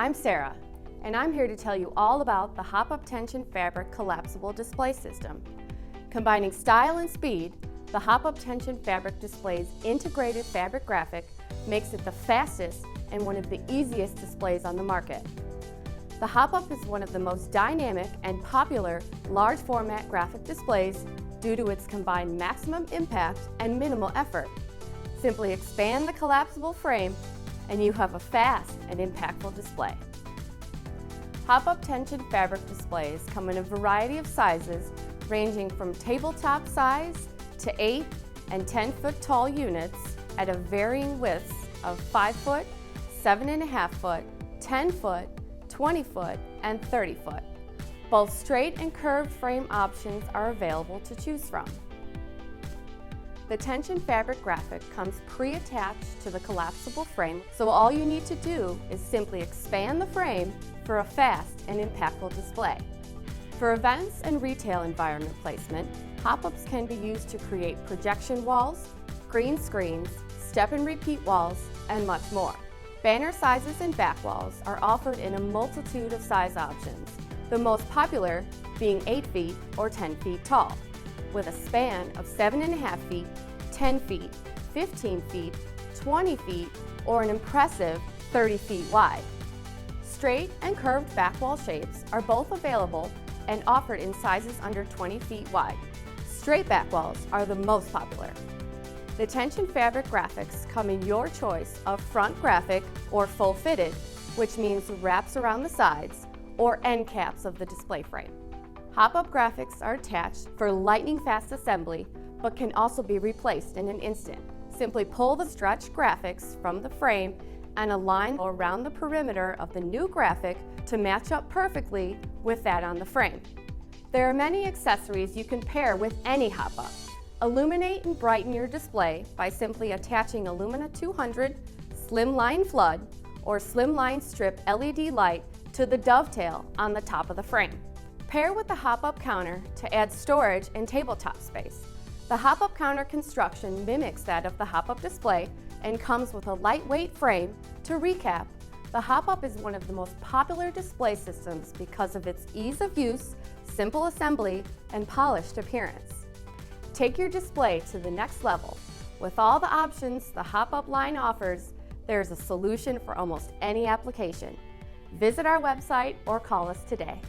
I'm Sarah, and I'm here to tell you all about the Hopup Tension Fabric Collapsible Display System. Combining style and speed, the Hopup Tension Fabric Display's integrated fabric graphic makes it the fastest and one of the easiest displays on the market. The Hopup is one of the most dynamic and popular large format graphic displays due to its combined maximum impact and minimal effort. Simply expand the collapsible frame and you have a fast and impactful display. Hopup Tension fabric displays come in a variety of sizes ranging from tabletop size to 8 and 10 foot tall units at a varying widths of 5 foot, 7.5 foot, 10 foot, 20 foot, and 30 foot. Both straight and curved frame options are available to choose from. The tension fabric graphic comes pre-attached to the collapsible frame, so all you need to do is simply expand the frame for a fast and impactful display. For events and retail environment placement, Hopups can be used to create projection walls, green screens, step and repeat walls, and much more. Banner sizes and back walls are offered in a multitude of size options, the most popular being 8 feet or 10 feet tall, with a span of 7.5 feet, 10 feet, 15 feet, 20 feet, or an impressive 30 feet wide. Straight and curved back wall shapes are both available and offered in sizes under 20 feet wide. Straight back walls are the most popular. The tension fabric graphics come in your choice of front graphic or full fitted, which means wraps around the sides, or end caps of the display frame. Hopup graphics are attached for lightning fast assembly, but can also be replaced in an instant. Simply pull the stretched graphics from the frame and align around the perimeter of the new graphic to match up perfectly with that on the frame. There are many accessories you can pair with any Hopup. Illuminate and brighten your display by simply attaching a Lumina 200 Slimline Flood or Slimline Strip LED light to the dovetail on the top of the frame. Pair with the Hopup counter to add storage and tabletop space. The Hopup counter construction mimics that of the Hopup display and comes with a lightweight frame. To recap, the Hopup is one of the most popular display systems because of its ease of use, simple assembly, and polished appearance. Take your display to the next level. With all the options the Hopup line offers, there's a solution for almost any application. Visit our website or call us today.